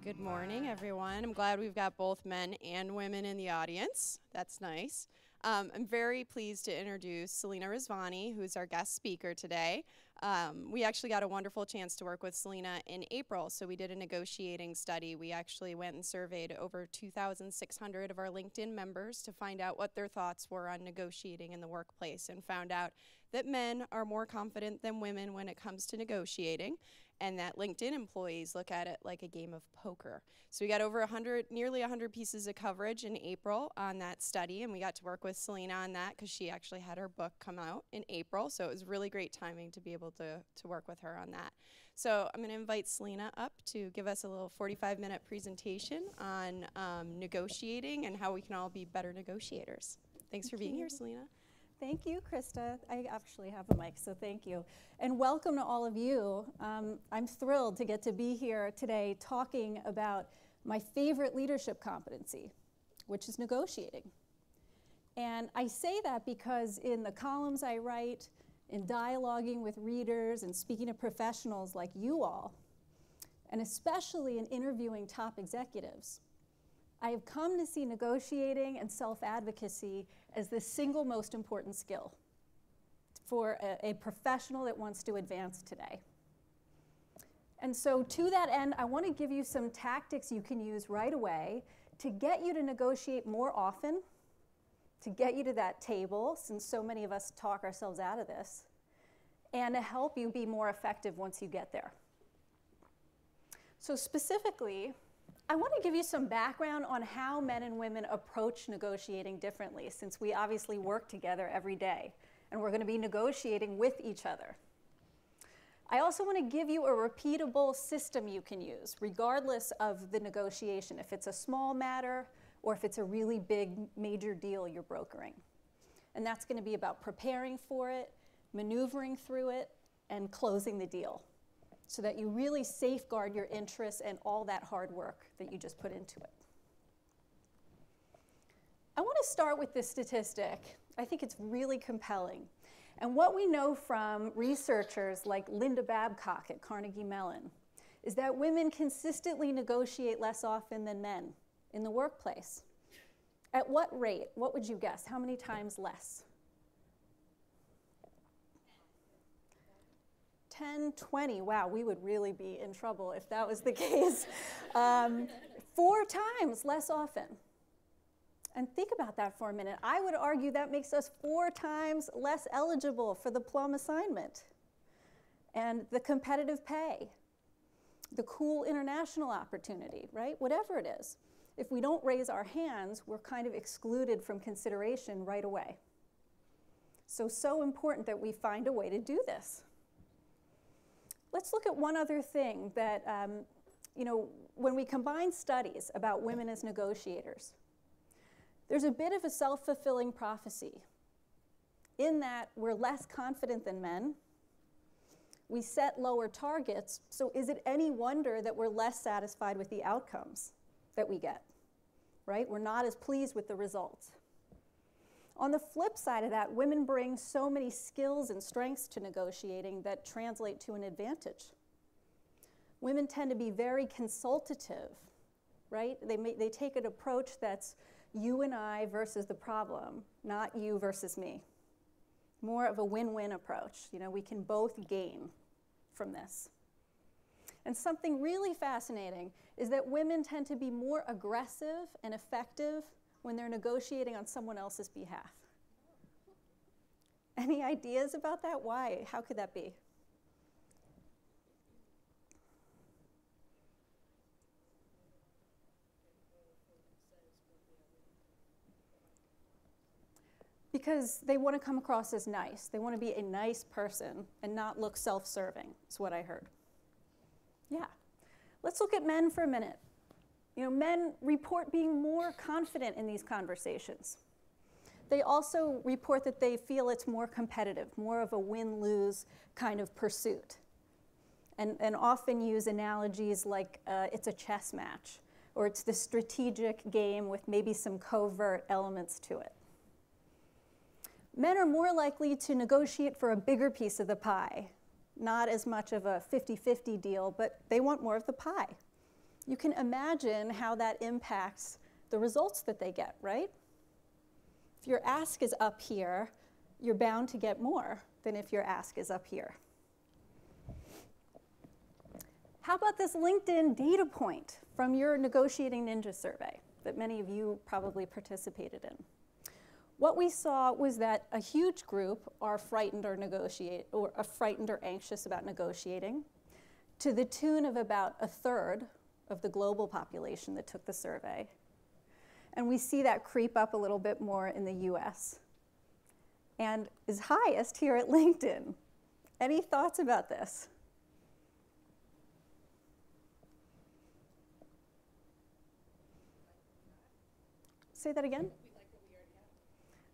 Good morning, everyone. I'm glad we've got both men and women in the audience. That's nice. I'm very pleased to introduce Selena Rezvani, who's our guest speaker today. We actually got a wonderful chance to work with Selena in April, so we did a negotiating study. We actually went and surveyed over 2,600 of our LinkedIn members to find out what their thoughts were on negotiating in the workplace, and found out that men are more confident than women when it comes to negotiating, and that LinkedIn employees look at it like a game of poker. So we got over nearly 100 pieces of coverage in April on that study, and we got to work with Selena on that because she actually had her book come out in April, so it was really great timing to be able to work with her on that. So I'm going to invite Selena up to give us a little 45-minute presentation on negotiating and how we can all be better negotiators. Thanks for being here, Selena. Thank you, Krista. I actually have a mic, so thank you. And welcome to all of you. I'm thrilled to get to be here today talking about my favorite leadership competency, which is negotiating. And I say that because in the columns I write, in dialoguing with readers and speaking to professionals like you all, and especially in interviewing top executives, I have come to see negotiating and self-advocacy as the single most important skill for a professional that wants to advance today. And so to that end, I want to give you some tactics you can use right away to get you to negotiate more often, to get you to that table, since so many of us talk ourselves out of this, and to help you be more effective once you get there. So specifically, I want to give you some background on how men and women approach negotiating differently, since we obviously work together every day, and we're going to be negotiating with each other. I also want to give you a repeatable system you can use, regardless of the negotiation, if it's a small matter or if it's a really big, major deal you're brokering. And that's going to be about preparing for it, maneuvering through it, and closing the deal, so that you really safeguard your interests and all that hard work that you just put into it. I want to start with this statistic. I think it's really compelling. And what we know from researchers like Linda Babcock at Carnegie Mellon is that women consistently negotiate less often than men in the workplace. At what rate? What would you guess? How many times less? 10, 20, wow, we would really be in trouble if that was the case. 4 times less often. And think about that for a minute. I would argue that makes us 4 times less eligible for the plum assignment and the competitive pay, the cool international opportunity, right? Whatever it is. If we don't raise our hands, we're kind of excluded from consideration right away. So important that we find a way to do this. Let's look at one other thing that, when we combine studies about women as negotiators, there's a bit of a self-fulfilling prophecy in that we're less confident than men. We set lower targets, so is it any wonder that we're less satisfied with the outcomes that we get, right? We're not as pleased with the results. On the flip side of that, women bring so many skills and strengths to negotiating that translate to an advantage. Women tend to be very consultative, right? They take an approach that's you and I versus the problem, not you versus me. More of a win-win approach. We can both gain from this. And something really fascinating is that women tend to be more aggressive and effective when they're negotiating on someone else's behalf. Any ideas about that? Why? How could that be? Because they want to come across as nice. They want to be a nice person and not look self-serving, is what I heard. Yeah. Let's look at men for a minute. Men report being more confident in these conversations. They also report that they feel it's more competitive, more of a win-lose kind of pursuit, and often use analogies like it's a chess match, or it's the strategic game with maybe some covert elements to it. Men are more likely to negotiate for a bigger piece of the pie, not as much of a 50-50 deal, but they want more of the pie. you can imagine how that impacts the results that they get, right? If your ask is up here, you're bound to get more than if your ask is up here. How about this LinkedIn data point from your Negotiating Ninja survey that many of you probably participated in? What we saw was that a huge group are frightened or anxious about negotiating, to the tune of about a third of the global population that took the survey. And we see that creep up a little bit more in the US, and is highest here at LinkedIn. Any thoughts about this? Say that again?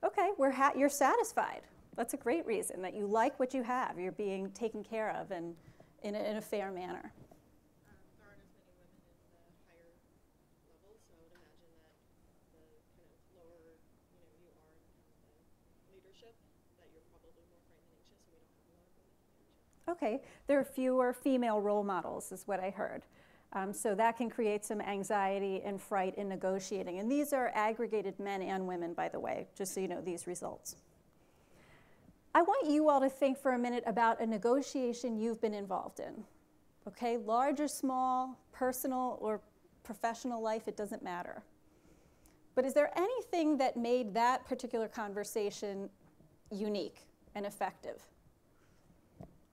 Okay, you're satisfied. That's a great reason, that you like what you have. You're being taken care of and in a fair manner. There aren't as many women in the higher levels, so I would imagine that the kind of lower, you are in the leadership, that you're probably more frightened and anxious, and we don't have a lot of women in leadership. Okay, there are fewer female role models, is what I heard. So that can create some anxiety and fright in negotiating. And these are aggregated men and women, by the way, just so you know these results. I want you all to think for a minute about a negotiation you've been involved in. Okay, large or small, personal or professional life, it doesn't matter. But is there anything that made that particular conversation unique and effective?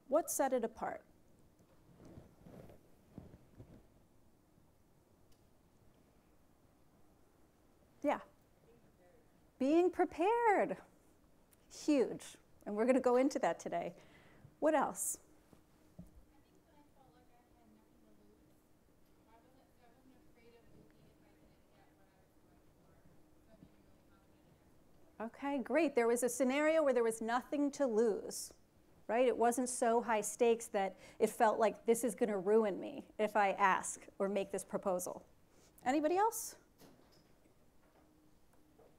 What set it apart? Yeah. Being prepared. Huge. And we're going to go into that today. What else? I think when I felt like I had nothing to lose, I wasn't afraid of losing if I didn't get what I was going for. So being really confident in it. Okay, great. There was a scenario where there was nothing to lose, right? It wasn't so high stakes that it felt like this is going to ruin me if I ask or make this proposal. Anybody else?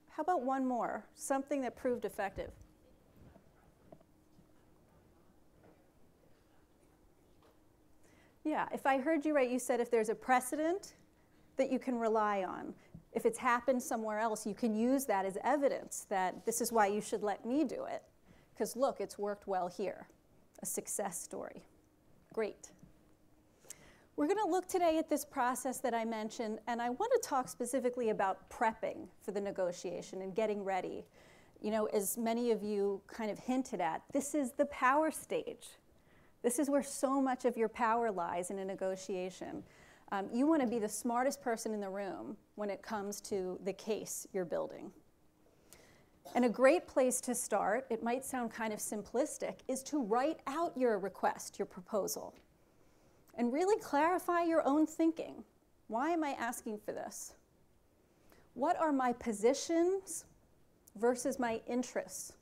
How about one more? Something that proved effective. Yeah, if I heard you right, you said if there's a precedent that you can rely on. If it's happened somewhere else, you can use that as evidence that this is why you should let me do it. Because look, it's worked well here. A success story. Great. We're going to look today at this process that I mentioned, and I want to talk specifically about prepping for the negotiation and getting ready. You know, as many of you kind of hinted at, this is the power stage. This is where so much of your power lies in a negotiation. You want to be the smartest person in the room when it comes to the case you're building. And a great place to start, it might sound kind of simplistic, is to write out your request, your proposal. And really clarify your own thinking. Why am I asking for this? What are my positions versus my interests?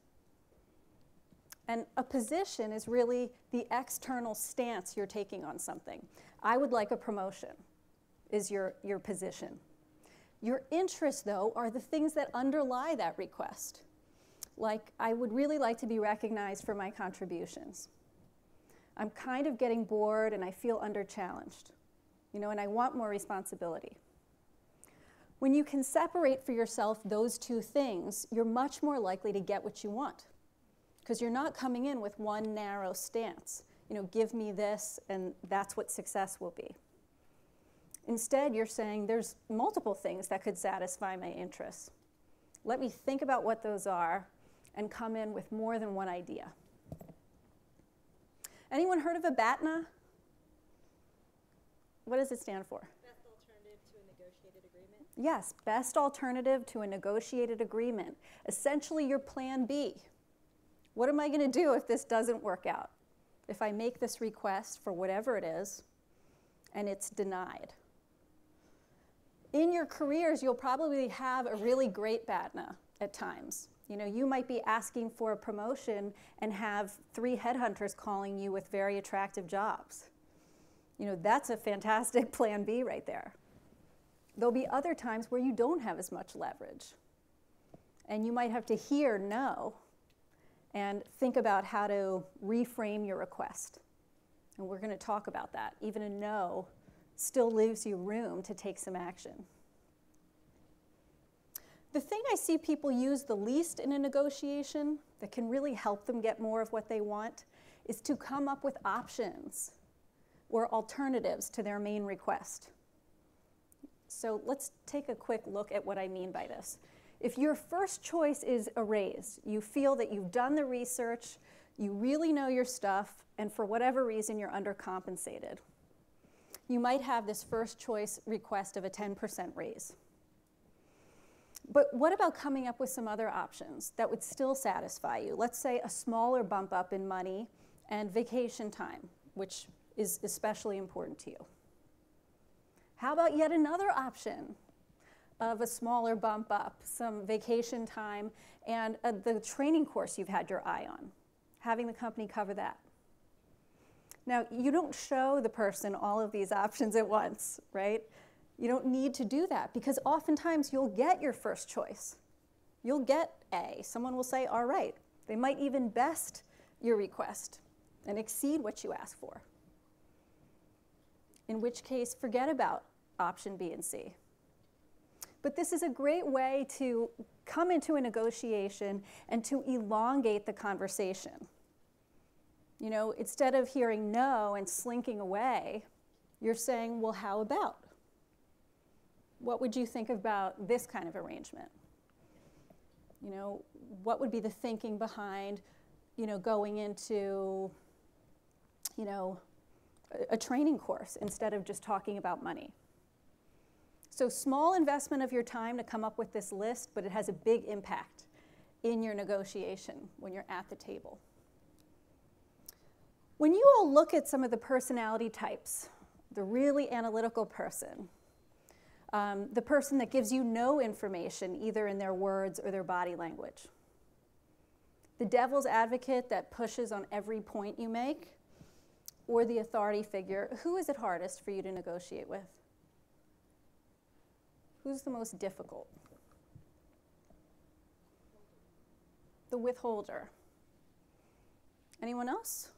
And a position is really the external stance you're taking on something. I would like a promotion, is your position. Your interests, though, are the things that underlie that request. Like, I would really like to be recognized for my contributions. I'm kind of getting bored and I feel under-challenged, and I want more responsibility. When you can separate for yourself those two things, you're much more likely to get what you want, because you're not coming in with one narrow stance. Give me this and that's what success will be. Instead, you're saying there's multiple things that could satisfy my interests. Let me think about what those are and come in with more than one idea. Anyone heard of a BATNA? What does it stand for? Best alternative to a negotiated agreement? Yes, best alternative to a negotiated agreement. Essentially your plan B. What am I going to do if this doesn't work out? If I make this request for whatever it is and it's denied? In your careers, you'll probably have a really great BATNA at times. You might be asking for a promotion and have 3 headhunters calling you with very attractive jobs. That's a fantastic plan B right there. There'll be other times where you don't have as much leverage. And you might have to hear no and think about how to reframe your request. And we're going to talk about that. Even a no still leaves you room to take some action. The thing I see people use the least in a negotiation that can really help them get more of what they want is to come up with options or alternatives to their main request. So let's take a quick look at what I mean by this. If your first choice is a raise, you feel that you've done the research, you really know your stuff, and for whatever reason you're undercompensated, you might have this first choice request of a 10% raise. But what about coming up with some other options that would still satisfy you? Let's say a smaller bump up in money and vacation time, which is especially important to you. How about yet another option of a smaller bump up, some vacation time, and the training course you've had your eye on, having the company cover that? Now, you don't show the person all of these options at once, right? You don't need to do that because oftentimes you'll get your first choice. You'll get A. Someone will say, all right. They might even best your request and exceed what you ask for. In which case, forget about option B and C. But this is a great way to come into a negotiation and to elongate the conversation. You know, instead of hearing no and slinking away, you're saying, well, how about? What would you think about this kind of arrangement? You know, what would be the thinking behind, you know, going into, you know, a training course instead of just talking about money? So small investment of your time to come up with this list, but it has a big impact in your negotiation when you're at the table. When you all look at some of the personality types, the really analytical person, the person that gives you no information either in their words or their body language, the devil's advocate that pushes on every point you make, or the authority figure, who is it hardest for you to negotiate with? Who's the most difficult? The withholder. Anyone else?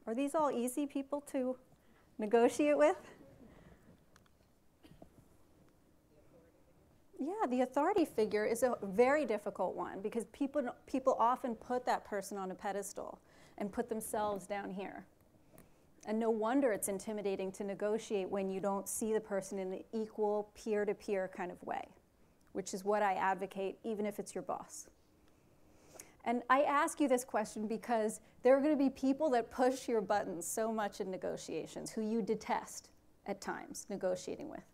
Are these all easy people to negotiate with? Yeah, the authority figure is a very difficult one because people often put that person on a pedestal and put themselves down here. And no wonder it's intimidating to negotiate when you don't see the person in an equal, peer-to-peer kind of way, which is what I advocate, even if it's your boss. And I ask you this question because there are going to be people that push your buttons so much in negotiations, who you detest at times negotiating with.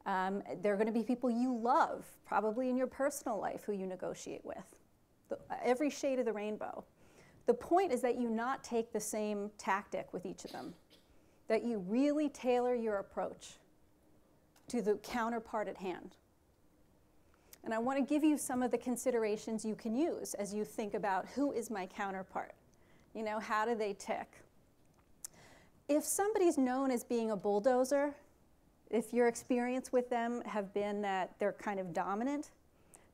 There are going to be people you love, probably in your personal life, who you negotiate with. Every shade of the rainbow. The point is that you not take the same tactic with each of them, that you really tailor your approach to the counterpart at hand. And I want to give you some of the considerations you can use as you think about who is my counterpart. You know, how do they tick? If somebody's known as being a bulldozer, if your experience with them have been that they're kind of dominant,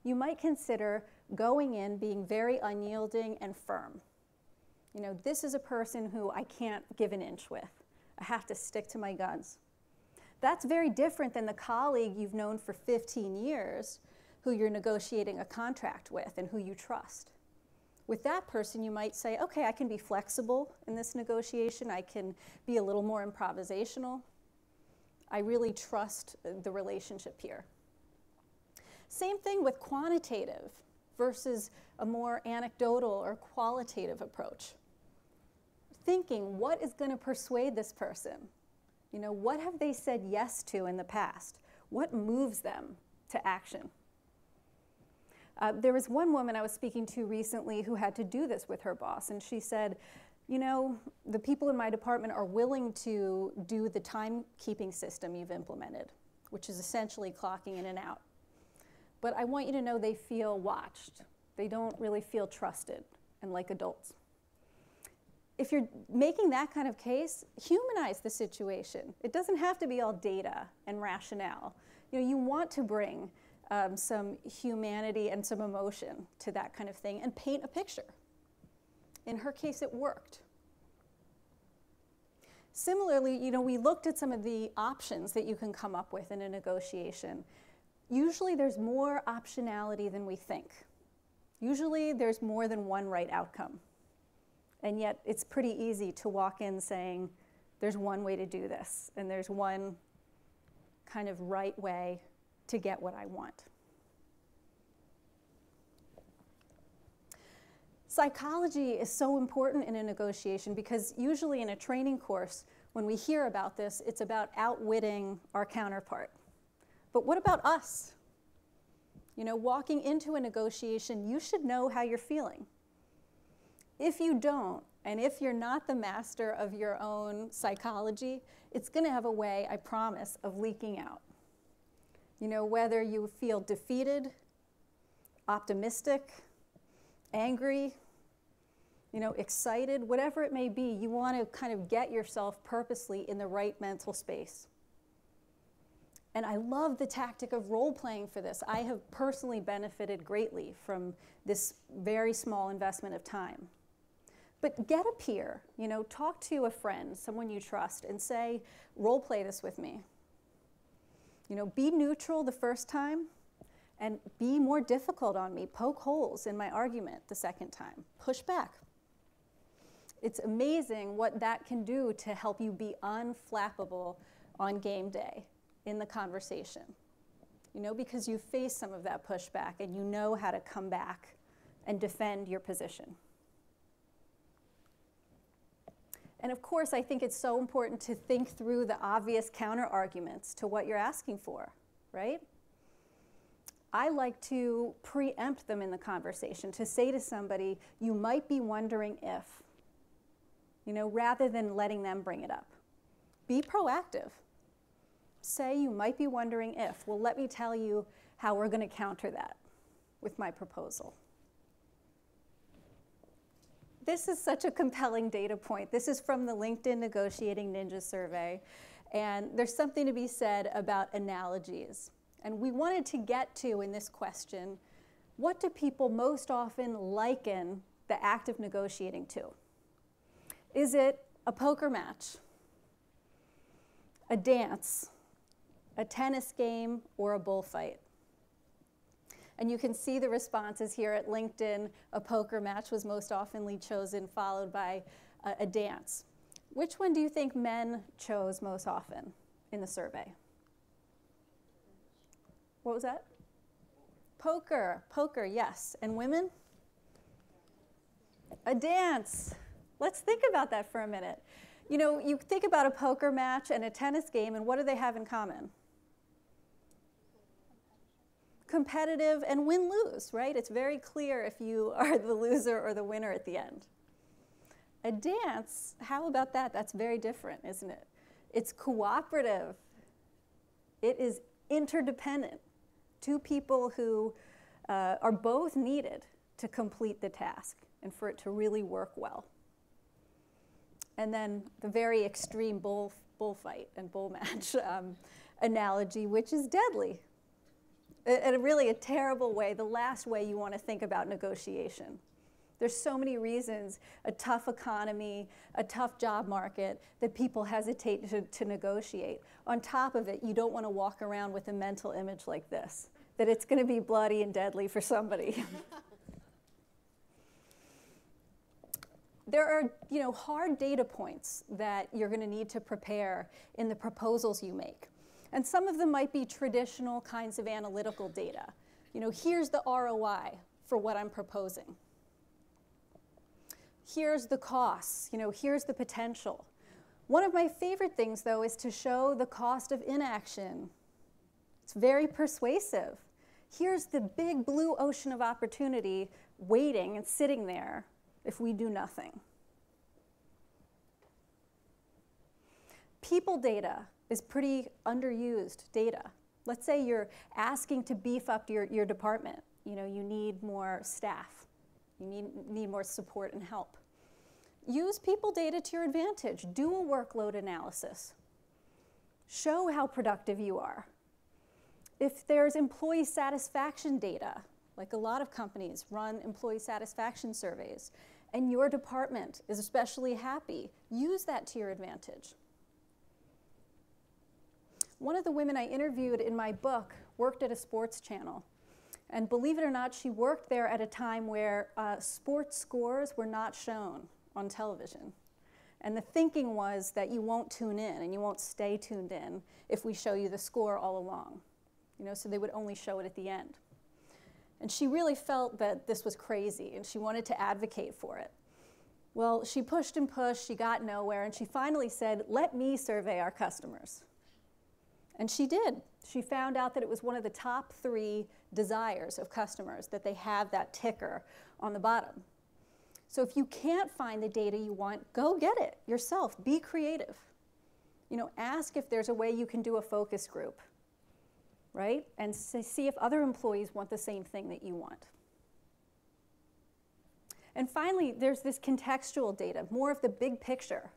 you might consider going in being very unyielding and firm. You know, this is a person who I can't give an inch with. I have to stick to my guns. That's very different than the colleague you've known for 15 years who you're negotiating a contract with and who you trust. With that person, you might say, okay, I can be flexible in this negotiation. I can be a little more improvisational. I really trust the relationship here. Same thing with quantitative versus a more anecdotal or qualitative approach. Thinking, what is going to persuade this person? You know, what have they said yes to in the past? What moves them to action? There was one woman I was speaking to recently who had to do this with her boss, and she said, you know, the people in my department are willing to do the timekeeping system you've implemented, which is essentially clocking in and out. But I want you to know they feel watched. They don't really feel trusted and like adults. If you're making that kind of case, humanize the situation. It doesn't have to be all data and rationale. You know, you want to bring some humanity and some emotion to that kind of thing and paint a picture. In her case, it worked. Similarly, we looked at some of the options that you can come up with in a negotiation. Usually there's more optionality than we think. Usually there's more than one right outcome. And yet it's pretty easy to walk in saying, there's one way to do this, and there's one kind of right way to get what I want. Psychology is so important in a negotiation because usually in a training course, when we hear about this, it's about outwitting our counterpart. But what about us? Walking into a negotiation, you should know how you're feeling. If you don't, and if you're not the master of your own psychology, it's going to have a way, I promise, of leaking out. Whether you feel defeated, optimistic, angry, excited, whatever it may be, you want to kind of get yourself purposely in the right mental space. And I love the tactic of role-playing for this. I have personally benefited greatly from this very small investment of time. But get a peer, talk to a friend, someone you trust, and say, role-play this with me. Be neutral the first time, and be more difficult on me. Poke holes in my argument the second time. Push back. It's amazing what that can do to help you be unflappable on game day in the conversation. Because you face some of that pushback and you know how to come back and defend your position. And of course, I think it's so important to think through the obvious counter-arguments to what you're asking for, right? I like to preempt them in the conversation, to say to somebody, you might be wondering if, rather than letting them bring it up. Be proactive. Say you might be wondering if. Well, let me tell you how we're going to counter that with my proposal. This is such a compelling data point. This is from the LinkedIn Negotiating Ninja survey. And there's something to be said about analogies. And we wanted to get to, in this question, what do people most often liken the act of negotiating to? Is it a poker match, a dance, a tennis game, or a bullfight? And you can see the responses here at LinkedIn. A poker match was most oftenly chosen, followed by a dance. Which one do you think men chose most often in the survey? What was that? Poker. Poker, yes. And women? A dance. Let's think about that for a minute. You think about a poker match and a tennis game, and what do they have in common? Competitive and win-lose, right? It's very clear if you are the loser or the winner at the end. A dance, how about that? That's very different, isn't it? It's cooperative. It is interdependent. Two people who are both needed to complete the task and for it to really work well. And then the very extreme bullfight and bull match analogy, which is deadly. In really a terrible way, the last way you want to think about negotiation. There's so many reasons, a tough economy, a tough job market, that people hesitate to negotiate. On top of it, you don't want to walk around with a mental image like this, that it's going to be bloody and deadly for somebody. There are, hard data points that you're going to need to prepare in the proposals you make. And some of them might be traditional kinds of analytical data. Here's the ROI for what I'm proposing. Here's the costs, here's the potential. One of my favorite things, though, is to show the cost of inaction. It's very persuasive. Here's the big blue ocean of opportunity waiting and sitting there if we do nothing. People data is pretty underused data. Let's say you're asking to beef up your department. You need more staff. You need more support and help. Use people data to your advantage. Do a workload analysis. Show how productive you are. If there's employee satisfaction data, like a lot of companies run employee satisfaction surveys, and your department is especially happy, use that to your advantage. One of the women I interviewed in my book worked at a sports channel. And believe it or not, she worked there at a time where sports scores were not shown on television. And the thinking was that you won't tune in and you won't stay tuned in if we show you the score all along. So they would only show it at the end. And she really felt that this was crazy and she wanted to advocate for it. Well, she pushed and pushed, she got nowhere, and she finally said, let me survey our customers. And she did. She found out that it was one of the top 3 desires of customers, that they have that ticker on the bottom. So if you can't find the data you want, go get it yourself. Be creative. Ask if there's a way you can do a focus group, right? And see if other employees want the same thing that you want. And finally, there's this contextual data, more of the big picture.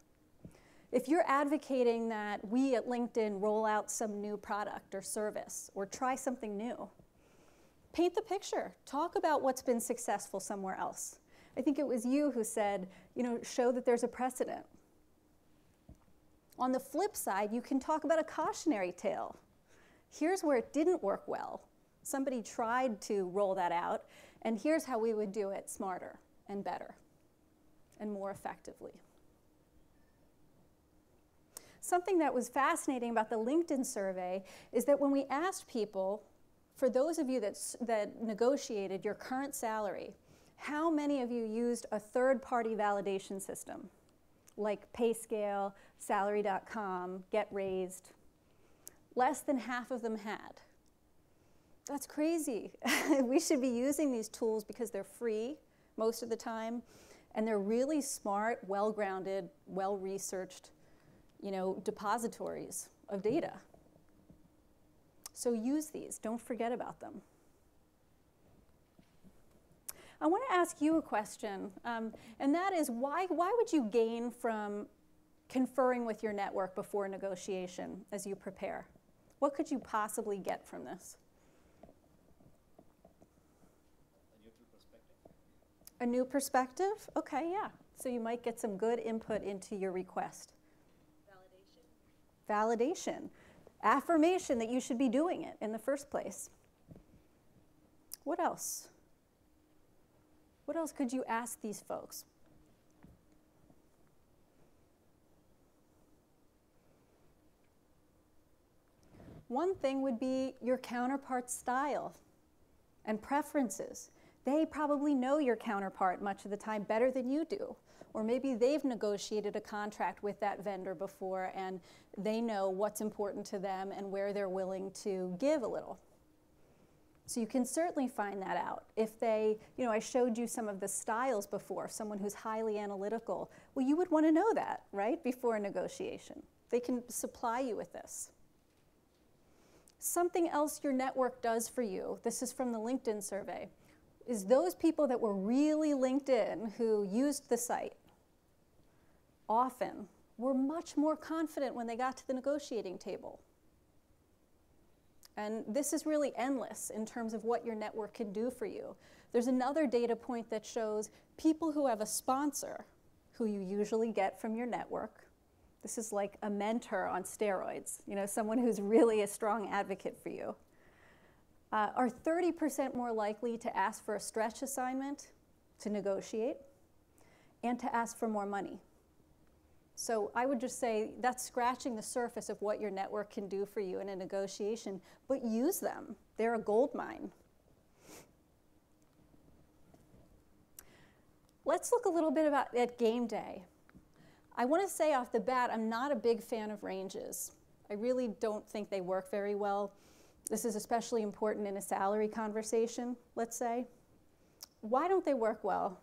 If you're advocating that we at LinkedIn roll out some new product or service or try something new, paint the picture. Talk about what's been successful somewhere else. I think it was you who said, show that there's a precedent. On the flip side, you can talk about a cautionary tale. Here's where it didn't work well. Somebody tried to roll that out, and here's how we would do it smarter and better and more effectively. Something that was fascinating about the LinkedIn survey is that when we asked people, for those of you that negotiated your current salary, how many of you used a third-party validation system, like PayScale, Salary.com, Get Raised? Less than half of them had. That's crazy. We should be using these tools because they're free most of the time, and they're really smart, well-grounded, well-researched, depositories of data. So use these. Don't forget about them. I want to ask you a question, and that is, why would you gain from conferring with your network before negotiation as you prepare? What could you possibly get from this? A neutral perspective. A new perspective? Okay, yeah. So you might get some good input into your request. Validation. Affirmation that you should be doing it in the first place. What else? What else could you ask these folks? One thing would be your counterpart's style and preferences. They probably know your counterpart much of the time better than you do. Or maybe they've negotiated a contract with that vendor before and they know what's important to them and where they're willing to give a little. So you can certainly find that out. If they, I showed you some of the styles before, someone who's highly analytical, well, you would want to know that, right, before a negotiation. They can supply you with this. Something else your network does for you, this is from the LinkedIn survey, is those people that were really LinkedIn who used the site often were much more confident when they got to the negotiating table. And this is really endless in terms of what your network can do for you. There's another data point that shows people who have a sponsor, who you usually get from your network. This is like a mentor on steroids, someone who's really a strong advocate for you, are 30% more likely to ask for a stretch assignment, to negotiate, and to ask for more money. So I would just say that's scratching the surface of what your network can do for you in a negotiation, but use them. They're a gold mine. Let's look a little bit at game day. I want to say off the bat, I'm not a big fan of ranges. I really don't think they work very well. This is especially important in a salary conversation, let's say. Why don't they work well?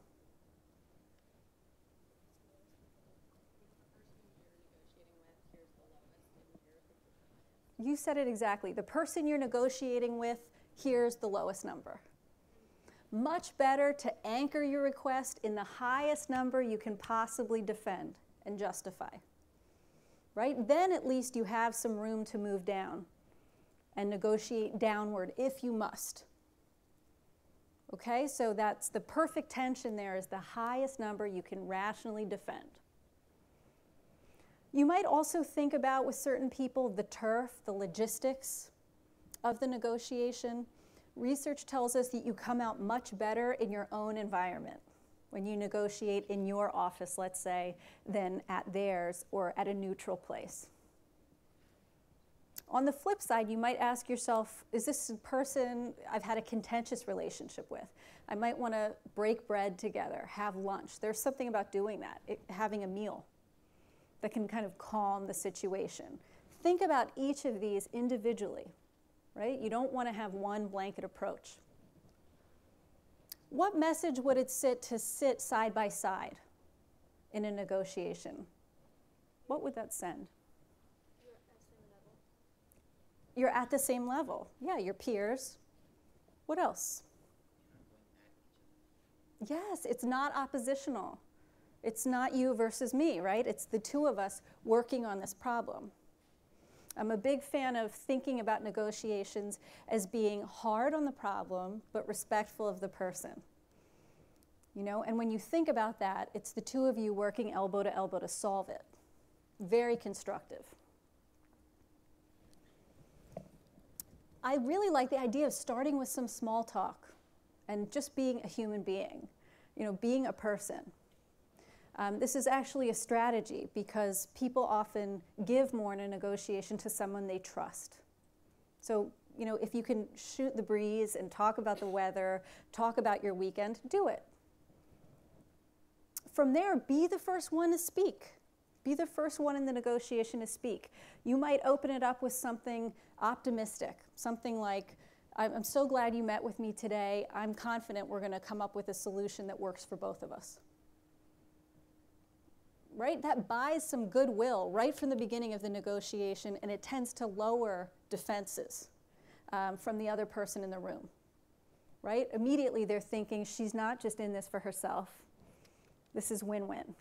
You said it exactly. The person you're negotiating with, here's the lowest number. Much better to anchor your request in the highest number you can possibly defend and justify, right? Then at least you have some room to move down and negotiate downward if you must. Okay, so that's the perfect tension there, is the highest number you can rationally defend. You might also think about with certain people the turf, the logistics of the negotiation. Research tells us that you come out much better in your own environment when you negotiate in your office, let's say, than at theirs or at a neutral place. On the flip side, you might ask yourself, is this a person I've had a contentious relationship with? I might want to break bread together, have lunch. There's something about doing that, having a meal that can kind of calm the situation. Think about each of these individually, right? You don't want to have one blanket approach. What message would it sit to sit side by side in a negotiation? What would that send? You're at the same level. Yeah, your peers. What else? Yes, it's not oppositional. It's not you versus me, right? It's the two of us working on this problem. I'm a big fan of thinking about negotiations as being hard on the problem, but respectful of the person. You know, and when you think about that, it's the two of you working elbow to solve it. Very constructive. I really like the idea of starting with some small talk and just being a human being, you know, being a person. This is actually a strategy because people often give more in a negotiation to someone they trust. So, you know, if you can shoot the breeze and talk about the weather, talk about your weekend, do it. From there, be the first one to speak. Be the first one in the negotiation to speak. You might open it up with something optimistic, something like, I'm so glad you met with me today. I'm confident we're going to come up with a solution that works for both of us. Right? That buys some goodwill right from the beginning of the negotiation, and it tends to lower defenses from the other person in the room. Right? Immediately they're thinking, she's not just in this for herself. This is win-win.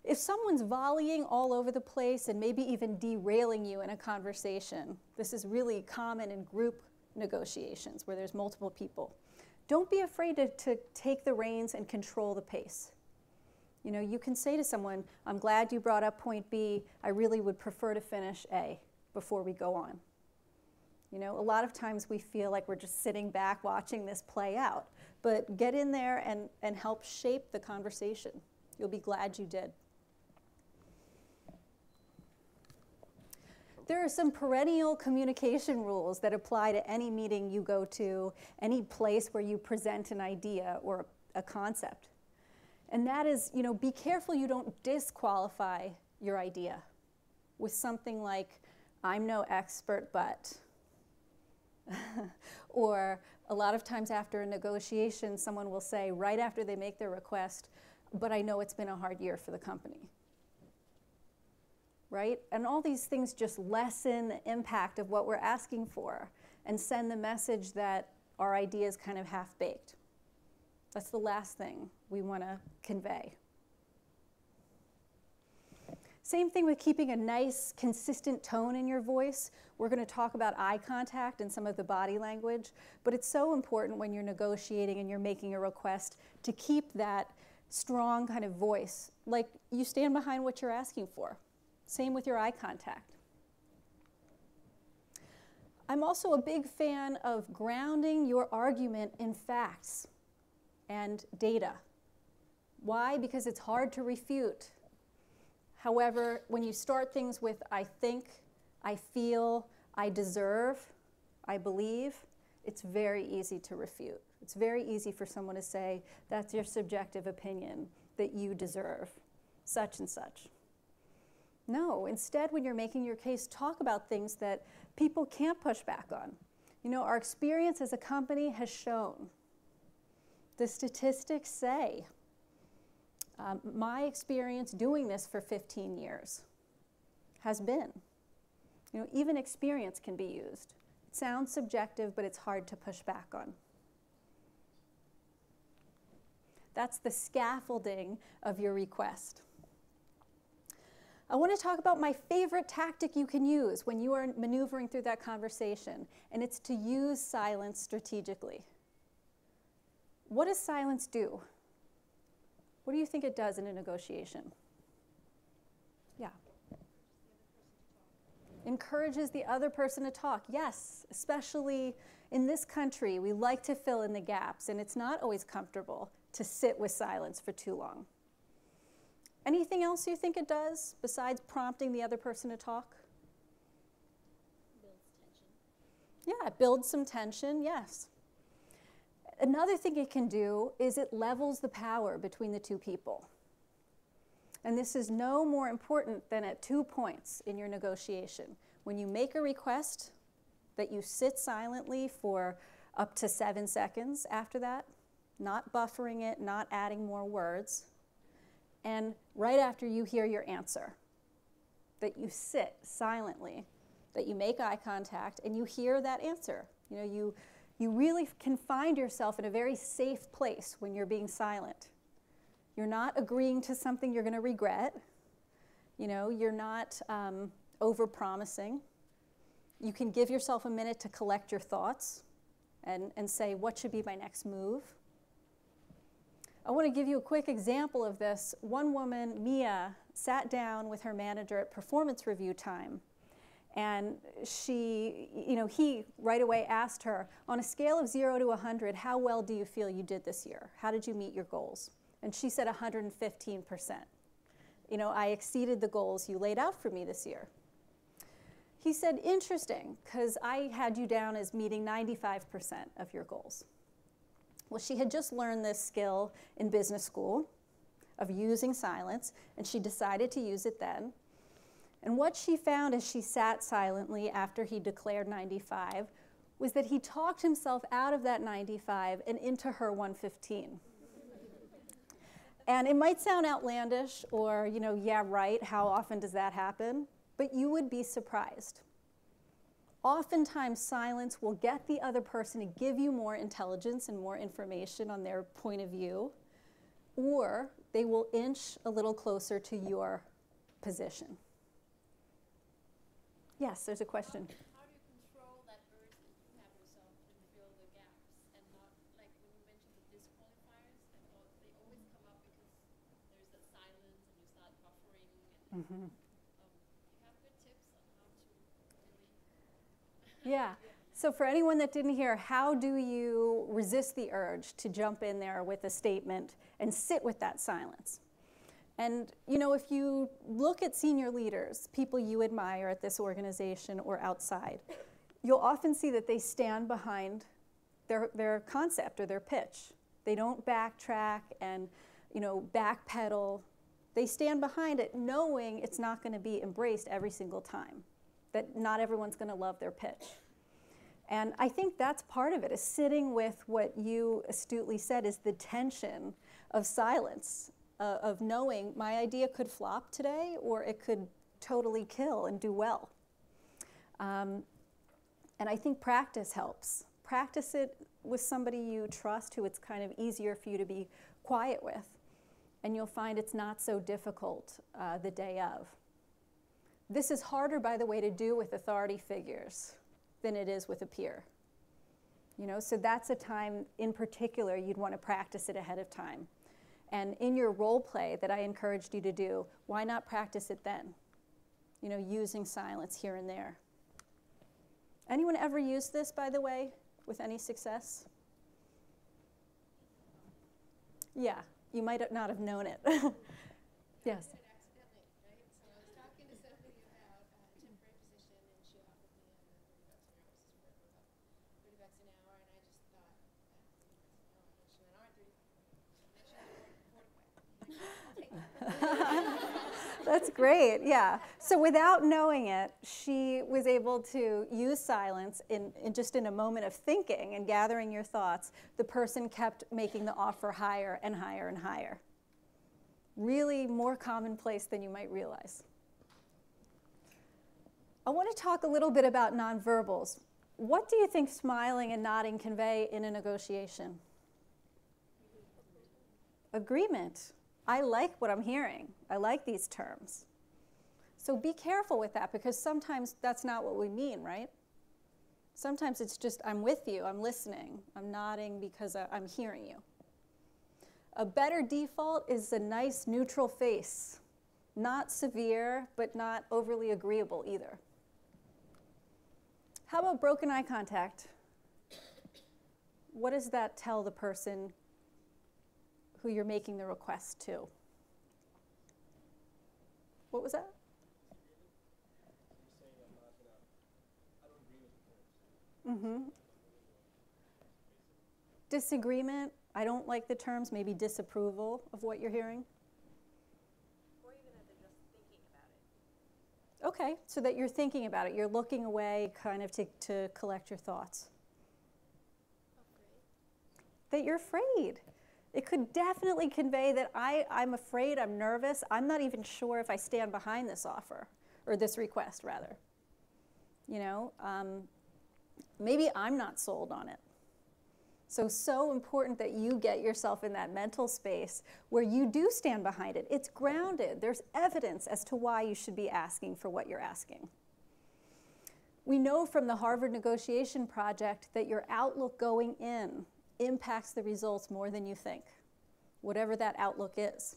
If someone's volleying all over the place and maybe even derailing you in a conversation, this is really common in group negotiations where there's multiple people. Don't be afraid to take the reins and control the pace. You know, you can say to someone, I'm glad you brought up point B. I really would prefer to finish A before we go on. You know, a lot of times we feel like we're just sitting back watching this play out. But get in there and help shape the conversation. You'll be glad you did. There are some perennial communication rules that apply to any meeting you go to, any place where you present an idea or a concept. And that is, you know, be careful you don't disqualify your idea with something like, I'm no expert, but. Or a lot of times after a negotiation, someone will say, right after they make their request, but I know it's been a hard year for the company. Right? And all these things just lessen the impact of what we're asking for and send the message that our idea is kind of half-baked. That's the last thing we want to convey. Same thing with keeping a nice, consistent tone in your voice. We're going to talk about eye contact and some of the body language, but it's so important when you're negotiating and you're making a request to keep that strong kind of voice, like you stand behind what you're asking for. Same with your eye contact. I'm also a big fan of grounding your argument in facts and data. Why? Because it's hard to refute. However, when you start things with I think, I feel, I deserve, I believe, it's very easy to refute. It's very easy for someone to say, that's your subjective opinion, that you deserve such and such. No, instead, when you're making your case, talk about things that people can't push back on. You know, our experience as a company has shown. The statistics say, my experience doing this for 15 years has been. You know, even experience can be used. It sounds subjective, but it's hard to push back on. That's the scaffolding of your request. I want to talk about my favorite tactic you can use when you are maneuvering through that conversation, and it's to use silence strategically. What does silence do? What do you think it does in a negotiation? Yeah. Encourages the other person to talk. Yes, especially in this country, we like to fill in the gaps, and it's not always comfortable to sit with silence for too long. Anything else you think it does besides prompting the other person to talk? Builds tension. Yeah, it builds some tension, yes. Another thing it can do is it levels the power between the two people. And this is no more important than at 2 points in your negotiation. When you make a request that you sit silently for up to 7 seconds after that, not buffering it, not adding more words, and right after you hear your answer, that you sit silently, that you make eye contact, and you hear that answer. You know, you really can find yourself in a very safe place when you're being silent. You're not agreeing to something you're going to regret. You know, you're not over-promising. You can give yourself a minute to collect your thoughts and say, what should be my next move? I want to give you a quick example of this. One woman, Mia, sat down with her manager at performance review time. And he right away asked her, on a scale of 0 to 100, how well do you feel you did this year? How did you meet your goals? And she said 115%. You know, I exceeded the goals you laid out for me this year. He said, interesting, because I had you down as meeting 95% of your goals. Well, she had just learned this skill in business school of using silence, and she decided to use it then. And what she found as she sat silently after he declared 95 was that he talked himself out of that 95 and into her 115. And it might sound outlandish or, you know, yeah, right, how often does that happen? But you would be surprised. Oftentimes, silence will get the other person to give you more intelligence and more information on their point of view, or they will inch a little closer to your position. Yes, there's a question. How do you control that urge that you have yourself and fill the gaps and not, like when you mentioned the disqualifiers, I thought they always come up because there's that silence and you start buffering and you have good tips on how to really Yeah. So for anyone that didn't hear, how do you resist the urge to jump in there with a statement and sit with that silence? And, you know, if you look at senior leaders, people you admire at this organization or outside, you'll often see that they stand behind their concept or their pitch. They don't backtrack and, you know, backpedal. They stand behind it knowing it's not going to be embraced every single time, that not everyone's going to love their pitch. And I think that's part of it, is sitting with what you astutely said is the tension of silence. Of knowing my idea could flop today or it could totally kill and do well. And I think practice helps. Practice it with somebody you trust who it's kind of easier for you to be quiet with. And you'll find it's not so difficult the day of. This is harder, by the way, to do with authority figures than it is with a peer. You know, so that's a time in particular you'd want to practice it ahead of time. And in your role play that I encouraged you to do, why not practice it then? You know, using silence here and there. Anyone ever used this, by the way, with any success? Yeah, you might not have known it. Yes. did it accidentally, right? So I was talking to somebody about a temporary position and she offered me $30 an hour. I was just worried about $30 an hour and I just thought, $30 an hour. And she went, That's great, yeah. So without knowing it, she was able to use silence in just in a moment of thinking and gathering your thoughts. The person kept making the offer higher and higher and higher. Really more commonplace than you might realize. I want to talk a little bit about nonverbals. What do you think smiling and nodding convey in a negotiation? Agreement. I like what I'm hearing. I like these terms. So be careful with that, because sometimes that's not what we mean, right? Sometimes it's just, I'm with you, I'm listening, I'm nodding because I'm hearing you. A better default is a nice neutral face not severe, but not overly agreeable either. How about broken eye contact? What does that tell the person who you're making the request to? What was that? Mm-hmm. Disagreement, I don't like the terms, maybe disapproval of what you're hearing. Or even that they're just thinking about it. Okay, so that you're thinking about it. You're looking away kind of to collect your thoughts. That you're afraid. It could definitely convey that I'm afraid, I'm nervous, I'm not even sure if I stand behind this offer, or this request, rather. You know, maybe I'm not sold on it. So important that you get yourself in that mental space where you do stand behind it. It's grounded. There's evidence as to why you should be asking for what you're asking. We know from the Harvard Negotiation Project that your outlook going in impacts the results more than you think, whatever that outlook is.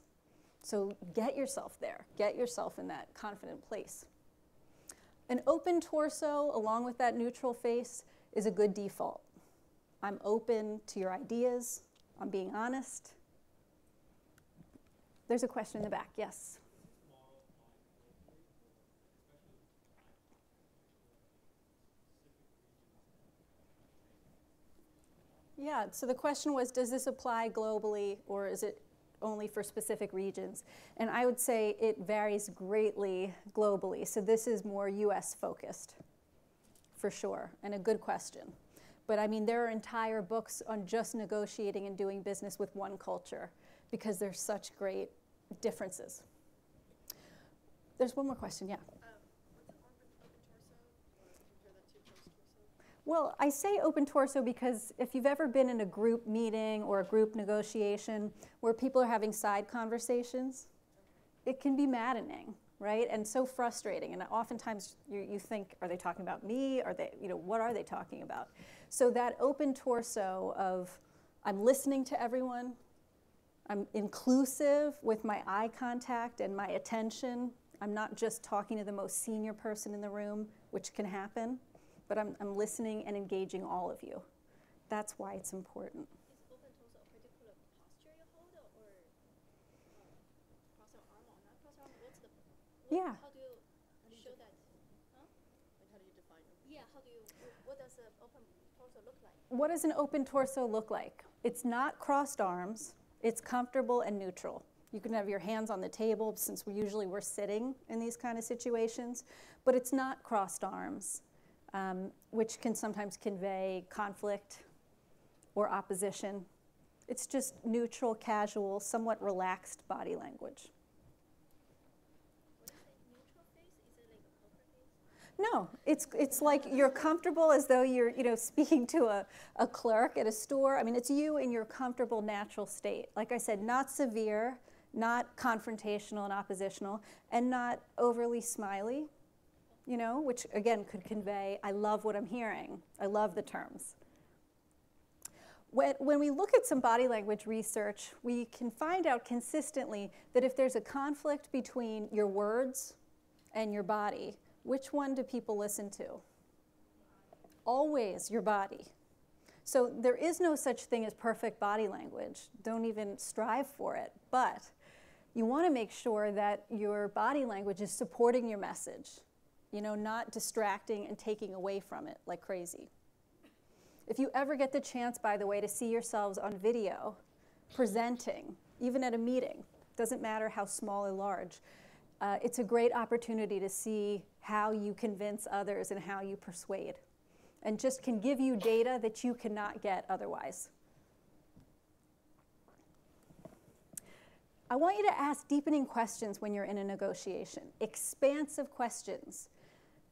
So get yourself there. Get yourself in that confident place. An open torso, along with that neutral face, is a good default. I'm open to your ideas. I'm being honest. There's a question in the back. Yes? Yeah, so the question was, does this apply globally, or is it only for specific regions? And I would say it varies greatly globally. So this is more US focused, for sure, and a good question. But I mean, there are entire books on just negotiating and doing business with one culture because there's such great differences. There's one more question, yeah. What's an open torso? Or compare that to closed torso? Well, I say open torso because if you've ever been in a group meeting or a group negotiation where people are having side conversations, it can be maddening, right? And so frustrating. And oftentimes you think, are they talking about me? Are they, you know, what are they talking about? So that open torso of I'm listening to everyone, I'm inclusive with my eye contact and my attention. I'm not just talking to the most senior person in the room, which can happen, but I'm listening and engaging all of you. That's why it's important. Is open torso a particular posture you hold, or cross your arm or not cross your arm? What's the Yeah. How do you show that? Huh? And how do you define it? Yeah. How do you? What does an open torso look like? What does an open torso look like? It's not crossed arms. It's comfortable and neutral. You can have your hands on the table since we're sitting in these kind of situations, but it's not crossed arms, which can sometimes convey conflict or opposition. It's just neutral, casual, somewhat relaxed body language. What is it? Neutral face? Is it like a poker face? No, it's like you're comfortable as though you're speaking to a clerk at a store. I mean, it's you in your comfortable, natural state. Like I said, not severe, not confrontational and oppositional, and not overly smiley, which again could convey, I love what I'm hearing. I love the terms. When we look at some body language research, we can find out consistently that if there's a conflict between your words and your body, which one do people listen to? Always your body. So there is no such thing as perfect body language. Don't even strive for it. But you want to make sure that your body language is supporting your message, not distracting and taking away from it like crazy. If you ever get the chance, by the way, to see yourselves on video, presenting, even at a meeting, doesn't matter how small or large, it's a great opportunity to see how you convince others and how you persuade, and just can give you data that you cannot get otherwise. I want you to ask deepening questions when you're in a negotiation, expansive questions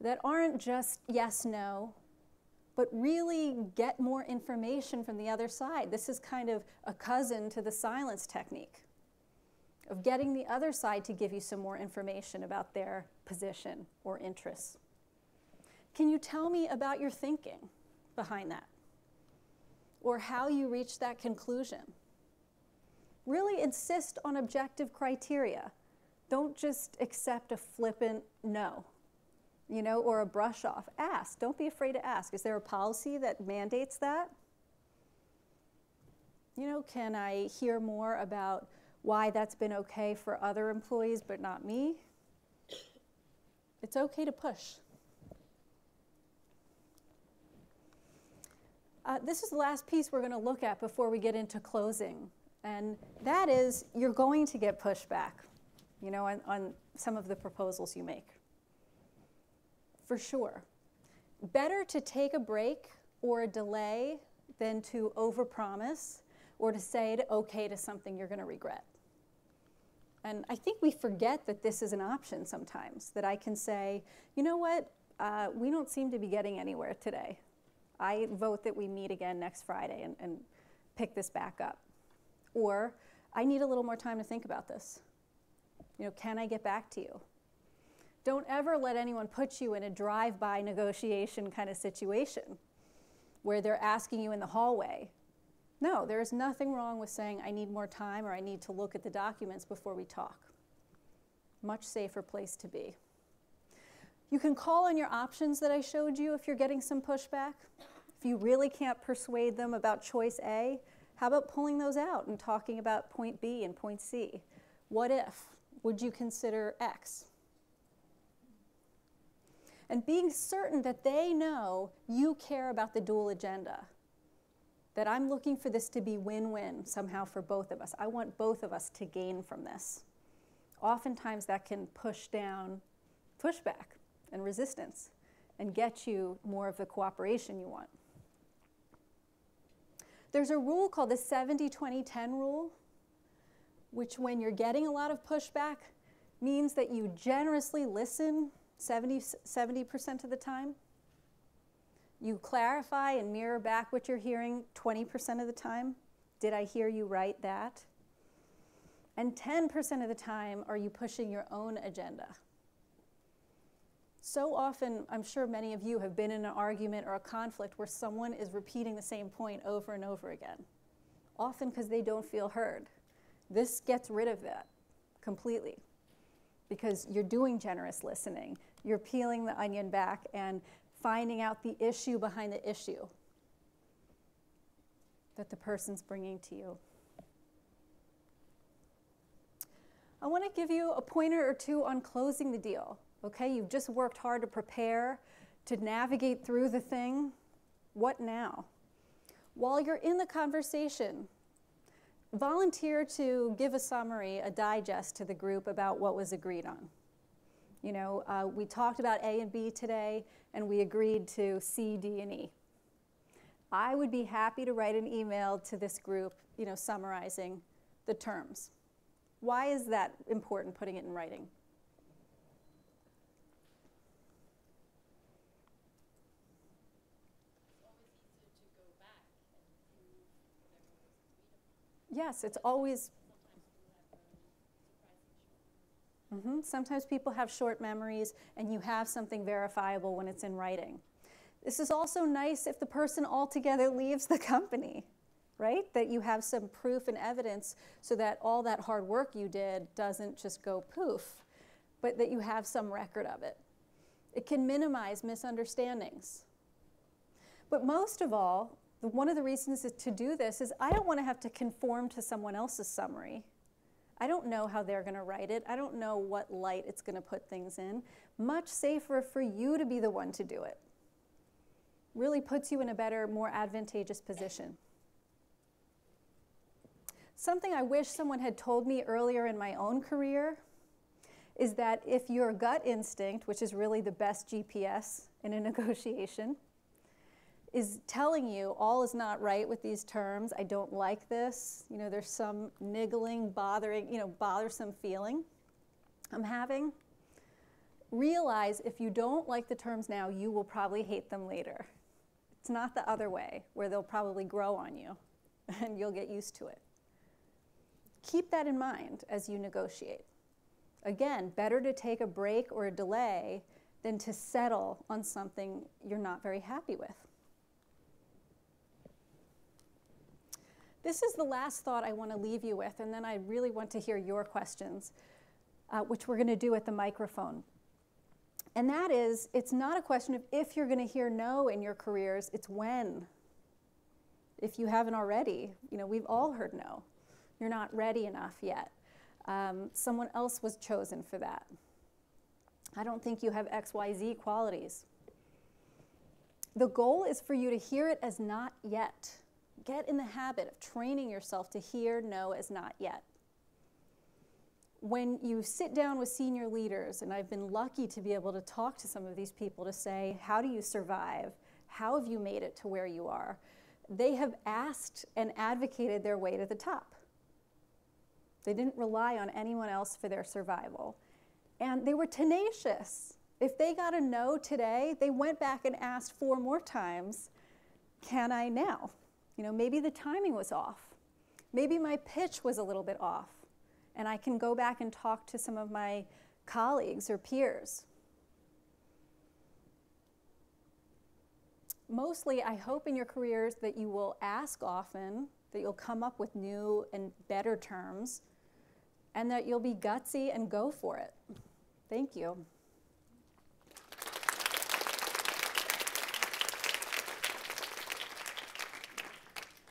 that aren't just yes, no, but really get more information from the other side. This is kind of a cousin to the silence technique of getting the other side to give you some more information about their position or interests. Can you tell me about your thinking behind that? Or how you reached that conclusion? Really insist on objective criteria. Don't just accept a flippant no, you know, or a brush off. Ask. Don't be afraid to ask. Is there a policy that mandates that? You know, can I hear more about why that's been okay for other employees but not me? It's okay to push. This is the last piece we're going to look at before we get into closing. And that is, you're going to get pushback, you know, on some of the proposals you make. For sure. Better to take a break or a delay than to overpromise or to say okay to something you're going to regret. And I think we forget that this is an option sometimes, that I can say, you know what, we don't seem to be getting anywhere today. I vote that we meet again next Friday and pick this back up. Or, I need a little more time to think about this. You know, can I get back to you? Don't ever let anyone put you in a drive-by negotiation kind of situation where they're asking you in the hallway. No, there's nothing wrong with saying, I need more time or I need to look at the documents before we talk. Much safer place to be. You can call on your options that I showed you if you're getting some pushback. If you really can't persuade them about choice A, how about pulling those out and talking about point B and point C? What if? Would you consider X? And being certain that they know you care about the dual agenda. That I'm looking for this to be win-win somehow for both of us. I want both of us to gain from this. Oftentimes that can push down pushback and resistance and get you more of the cooperation you want. There's a rule called the 70-20-10 rule, which when you're getting a lot of pushback means that you generously listen 70% of the time. You clarify and mirror back what you're hearing 20% of the time. Did I hear you right that? And 10% of the time, are you pushing your own agenda? So often, I'm sure many of you have been in an argument or a conflict where someone is repeating the same point over and over again, often because they don't feel heard. This gets rid of that completely because you're doing generous listening. You're peeling the onion back and finding out the issue behind the issue that the person's bringing to you. I want to give you a pointer or two on closing the deal. Okay, you've just worked hard to prepare, to navigate through the thing. What now? While you're in the conversation, volunteer to give a summary, a digest to the group about what was agreed on. You know, we talked about A and B today, and we agreed to C, D, and E. I would be happy to write an email to this group, you know, summarizing the terms. Why is that important, putting it in writing? Yes, it's always. Sometimes people have short memories, and you have something verifiable when it's in writing. This is also nice if the person altogether leaves the company, right? That you have some proof and evidence so that all that hard work you did doesn't just go poof, but that you have some record of it. It can minimize misunderstandings. But most of all, one of the reasons to do this is I don't want to have to conform to someone else's summary. I don't know how they're going to write it. I don't know what light it's going to put things in. Much safer for you to be the one to do it. Really puts you in a better, more advantageous position. Something I wish someone had told me earlier in my own career is that if your gut instinct, which is really the best GPS in a negotiation, is telling you all is not right with these terms, I don't like this, you know, there's some niggling, bothering, you know, bothersome feeling I'm having, realize if you don't like the terms now, you will probably hate them later. It's not the other way, where they'll probably grow on you and you'll get used to it. Keep that in mind as you negotiate. Again, better to take a break or a delay than to settle on something you're not very happy with. This is the last thought I want to leave you with, and then I really want to hear your questions. which we're going to do at the microphone. And that is, it's not a question of if you're going to hear no in your careers, it's when. If you haven't already, you know, we've all heard no. You're not ready enough yet. Someone else was chosen for that. I don't think you have XYZ qualities. The goal is for you to hear it as not yet. Get in the habit of training yourself to hear no as not yet. When you sit down with senior leaders, and I've been lucky to be able to talk to some of these people to say, how do you survive? How have you made it to where you are? They have asked and advocated their way to the top. They didn't rely on anyone else for their survival. And they were tenacious. If they got a no today, they went back and asked 4 more times, can I now? You know, maybe the timing was off. Maybe my pitch was a little bit off. And I can go back and talk to some of my colleagues or peers. Mostly, I hope in your careers that you will ask often, that you'll come up with new and better terms, and that you'll be gutsy and go for it. Thank you.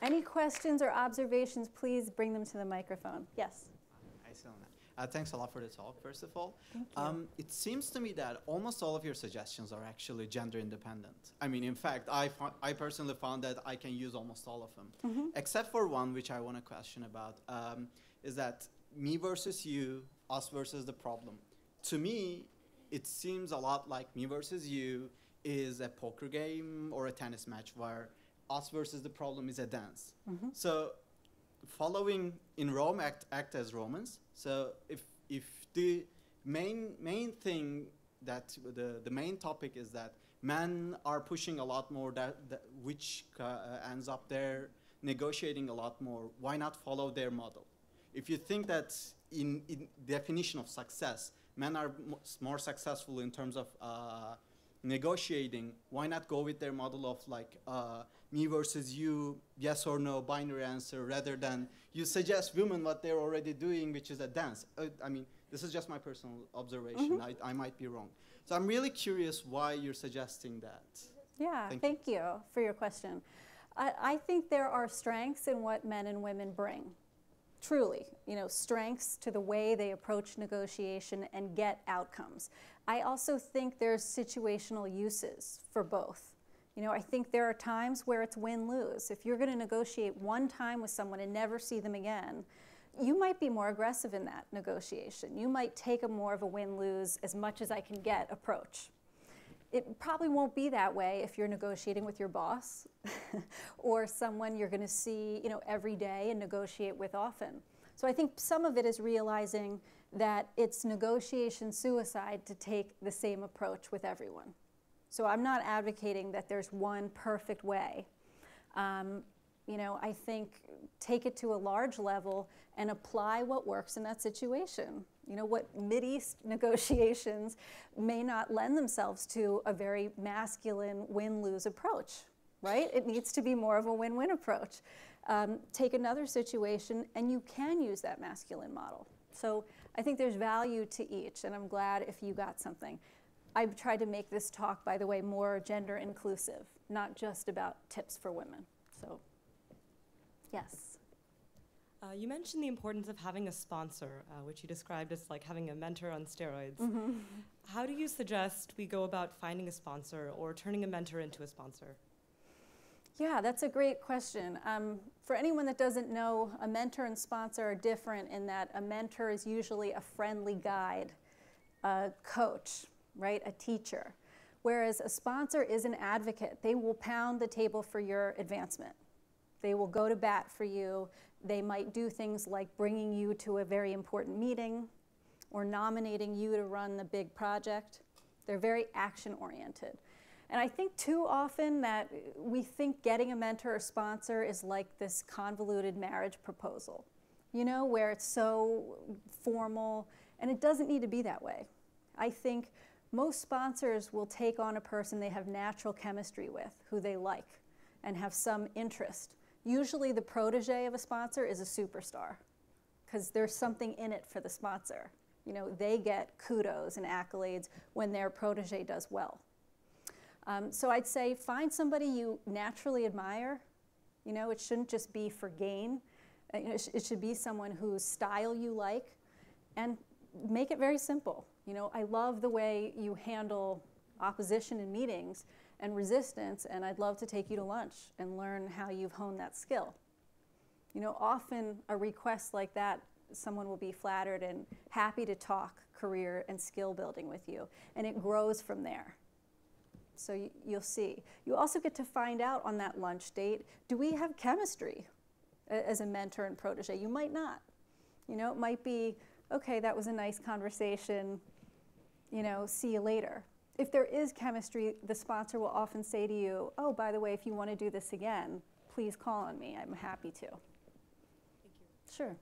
Any questions or observations, please bring them to the microphone. Yes? Hi, Selena. Thanks a lot for the talk, first of all. Thank you. It seems to me that almost all of your suggestions are actually gender independent. I mean, in fact, I personally found that I can use almost all of them, except for one which I want to question about, is that me versus you, us versus the problem. To me, it seems a lot like me versus you is a poker game or a tennis match where us versus the problem is a dance. So following in Rome, act as Romans. So if the main thing that the main topic is that men are pushing a lot more, which ends up there negotiating a lot more, why not follow their model? If you think that in definition of success, men are more successful in terms of negotiating, why not go with their model of like me versus you, yes or no, binary answer, rather than you suggest women what they're already doing, which is a dance. I mean, this is just my personal observation. I might be wrong. So I'm really curious why you're suggesting that. Yeah, thank you for your question. I think there are strengths in what men and women bring. Truly, you know, strengths to the way they approach negotiation and get outcomes. I also think there's situational uses for both. You know, I think there are times where it's win-lose. If you're going to negotiate one time with someone and never see them again, you might be more aggressive in that negotiation. You might take a more of a win-lose, as much as I can get approach. It probably won't be that way if you're negotiating with your boss or someone you're going to see, you know, every day and negotiate with often. So I think some of it is realizing that it's negotiation suicide to take the same approach with everyone. So I'm not advocating that there's one perfect way. You know, I think take it to a large level and apply what works in that situation. You know, what Mideast negotiations may not lend themselves to a very masculine win-lose approach, right? It needs to be more of a win-win approach. Take another situation and you can use that masculine model. So I think there's value to each, and I'm glad if you got something. I've tried to make this talk, by the way, more gender inclusive, not just about tips for women. So, yes. You mentioned the importance of having a sponsor, which you described as like having a mentor on steroids. How do you suggest we go about finding a sponsor or turning a mentor into a sponsor? Yeah, that's a great question. For anyone that doesn't know, a mentor and sponsor are different in that a mentor is usually a friendly guide, a coach, right, a teacher, whereas a sponsor is an advocate. They will pound the table for your advancement. They will go to bat for you. They might do things like bringing you to a very important meeting or nominating you to run the big project. They're very action-oriented. And I think too often that we think getting a mentor or sponsor is like this convoluted marriage proposal, you know, where it's so formal, and it doesn't need to be that way. I think most sponsors will take on a person they have natural chemistry with, who they like, and have some interest. Usually the protege of a sponsor is a superstar, because there's something in it for the sponsor, You know, they get kudos and accolades when their protege does well. So I'd say find somebody you naturally admire. You know, it shouldn't just be for gain. It should be someone whose style you like, and make it very simple. You know, I love the way you handle opposition in meetings and resistance, and I'd love to take you to lunch and learn how you've honed that skill. You know, often a request like that, someone will be flattered and happy to talk career and skill building with you, and it grows from there. So you'll see. You also get to find out on that lunch date, do we have chemistry as a mentor and protege? You might not. You know, it might be, okay, that was a nice conversation, you know, see you later. If there is chemistry, the sponsor will often say to you, oh, by the way, if you want to do this again, please call on me. I'm happy to. Thank you. Sure.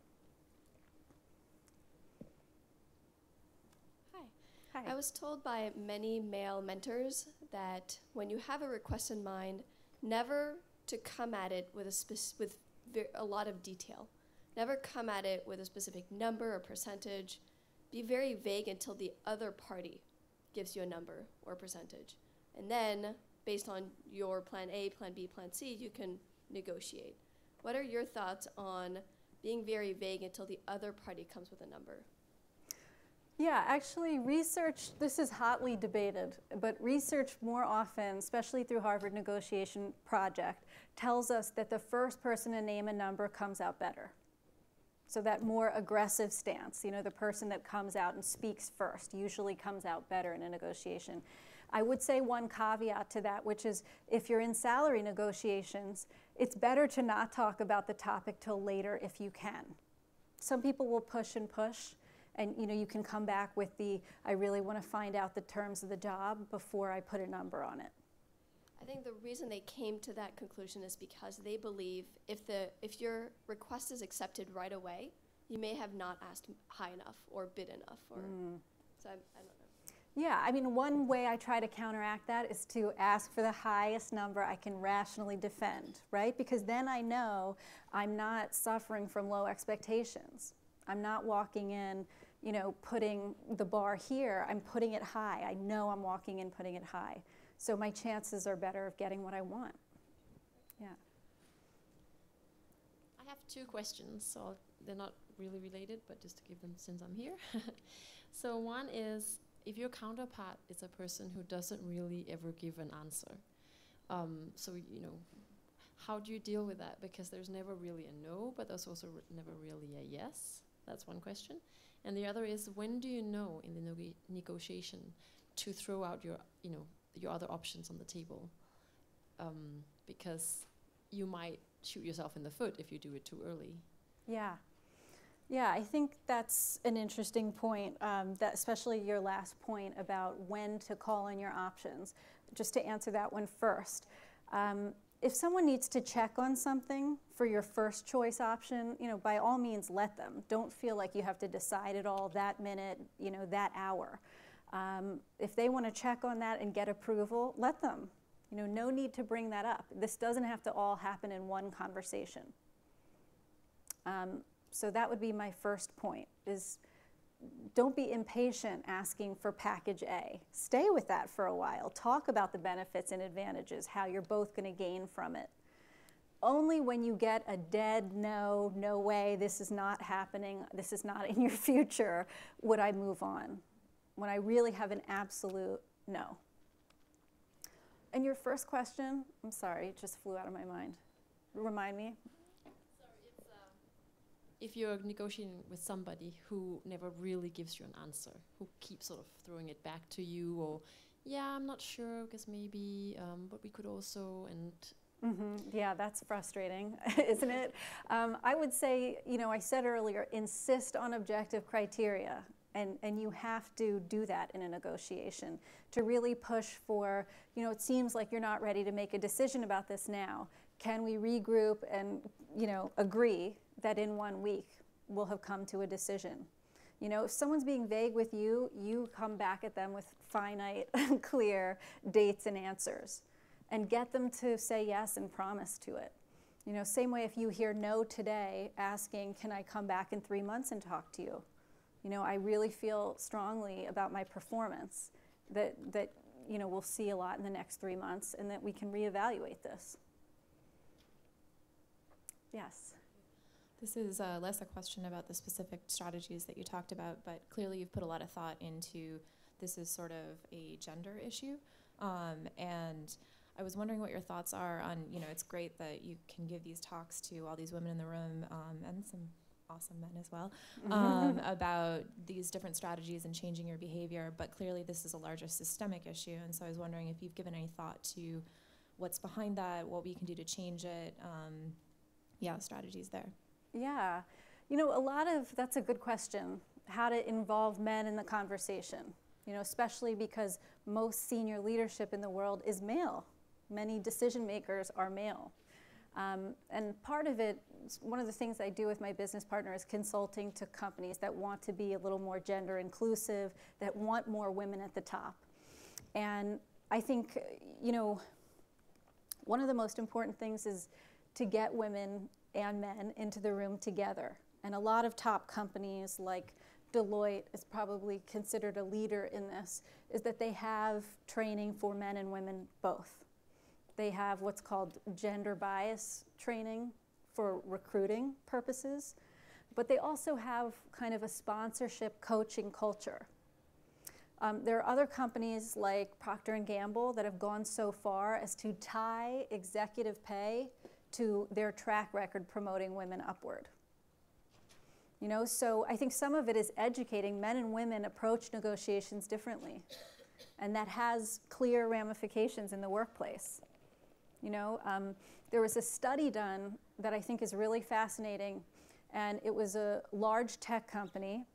Hi. I was told by many male mentors that when you have a request in mind, never to come at it with a lot of detail. Never come at it with a specific number or percentage. Be very vague until the other party gives you a number or percentage. And then, based on your plan A, plan B, plan C, you can negotiate. What are your thoughts on being very vague until the other party comes with a number? Yeah, actually research, this is hotly debated, but research more often, especially through Harvard Negotiation Project, tells us that the first person to name a number comes out better. So that more aggressive stance, you know, the person that comes out and speaks first usually comes out better in a negotiation. I would say one caveat to that, which is if you're in salary negotiations, it's better to not talk about the topic till later if you can. Some people will push and push, and you know, you can come back with the, I really want to find out the terms of the job before I put a number on it. I think the reason they came to that conclusion is because they believe if your request is accepted right away, you may have not asked high enough or bid enough. Or so I don't know. Yeah, I mean, one way I try to counteract that is to ask for the highest number I can rationally defend, right? Because then I know I'm not suffering from low expectations. I'm not walking in, you know, putting the bar here. I'm putting it high. I know I'm walking in putting it high. So my chances are better of getting what I want. Yeah. I have two questions, so they're not really related, but just to give them since I'm here. So one is, if your counterpart is a person who doesn't really ever give an answer, so, you know, how do you deal with that? Because there's never really a no, but there's also never really a yes. That's one question. And the other is, when do you know in the negotiation to throw out your, you know, your other options on the table? Because you might shoot yourself in the foot if you do it too early. Yeah. Yeah, I think that's an interesting point, that especially your last point about when to call in your options. Just to answer that one first. If someone needs to check on something for your first choice option, you know, by all means let them. Don't feel like you have to decide it all that minute, you know, that hour. If they want to check on that and get approval, let them. You know, no need to bring that up. This doesn't have to all happen in one conversation. So that would be my first point, is don't be impatient asking for package A. Stay with that for a while. Talk about the benefits and advantages, how you're both going to gain from it. Only when you get a dead no, no way, this is not happening, this is not in your future, would I move on. When I really have an absolute no. And your first question, I'm sorry, it just flew out of my mind. Remind me. So it's, if you're negotiating with somebody who never really gives you an answer, who keeps sort of throwing it back to you, or, yeah, I'm not sure, because maybe, but we could also, and... Yeah, that's frustrating, isn't it? I would say, you know, I said earlier, insist on objective criteria. And you have to do that in a negotiation to really push for, you know, it seems like you're not ready to make a decision about this now. Can we regroup and, you know, agree that in 1 week we'll have come to a decision? You know, if someone's being vague with you, you come back at them with finite, clear dates and answers and get them to say yes and promise to it. You know, same way if you hear no today, asking, can I come back in 3 months and talk to you? You know, I really feel strongly about my performance, that you know, we'll see a lot in the next 3 months, and that we can reevaluate this. Yes. This is less a question about the specific strategies that you talked about, but clearly you've put a lot of thought into this is sort of a gender issue. And I was wondering what your thoughts are on, you know, it's great that you can give these talks to all these women in the room and some awesome men as well about these different strategies and changing your behavior, but clearly this is a larger systemic issue. And so I was wondering if you've given any thought to what's behind that, what we can do to change it, strategies there. Yeah, you know, that's a good question, how to involve men in the conversation, you know, especially because most senior leadership in the world is male. Many decision makers are male. And part of it, one of the things I do with my business partner is consulting to companies that want to be a little more gender inclusive, that want more women at the top. And I think, you know, one of the most important things is to get women and men into the room together. And a lot of top companies like Deloitte is probably considered a leader in this, is that they have training for men and women both. They have what's called gender bias training for recruiting purposes, but they also have kind of a sponsorship coaching culture. There are other companies like Procter & Gamble that have gone so far as to tie executive pay to their track record promoting women upward. You know, so I think some of it is educating. Men and women approach negotiations differently, and that has clear ramifications in the workplace. You know, there was a study done that I think is really fascinating, and it was a large tech company.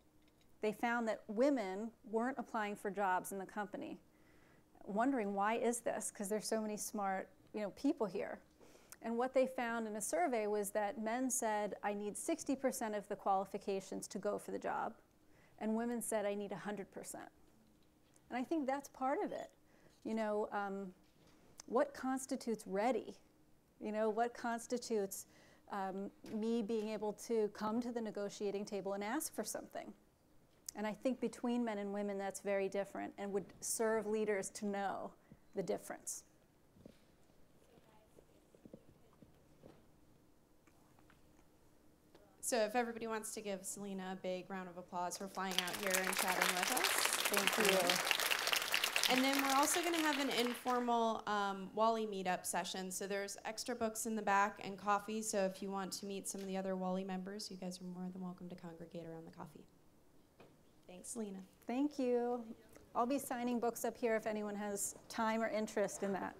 They found that women weren't applying for jobs in the company, wondering why is this? Because there's so many smart, you know, people here. And what they found in a survey was that men said, I need 60% of the qualifications to go for the job, and women said, I need 100%. And I think that's part of it. You know, what constitutes ready? You know, what constitutes me being able to come to the negotiating table and ask for something? And I think between men and women, that's very different and would serve leaders to know the difference. So if everybody wants to give Selena a big round of applause for flying out here and chatting with us. Thank you. And then we're also going to have an informal Wally meetup session. So there's extra books in the back and coffee. So if you want to meet some of the other Wally members, you guys are more than welcome to congregate around the coffee. Thanks, Selena. Thank you. I'll be signing books up here if anyone has time or interest in that.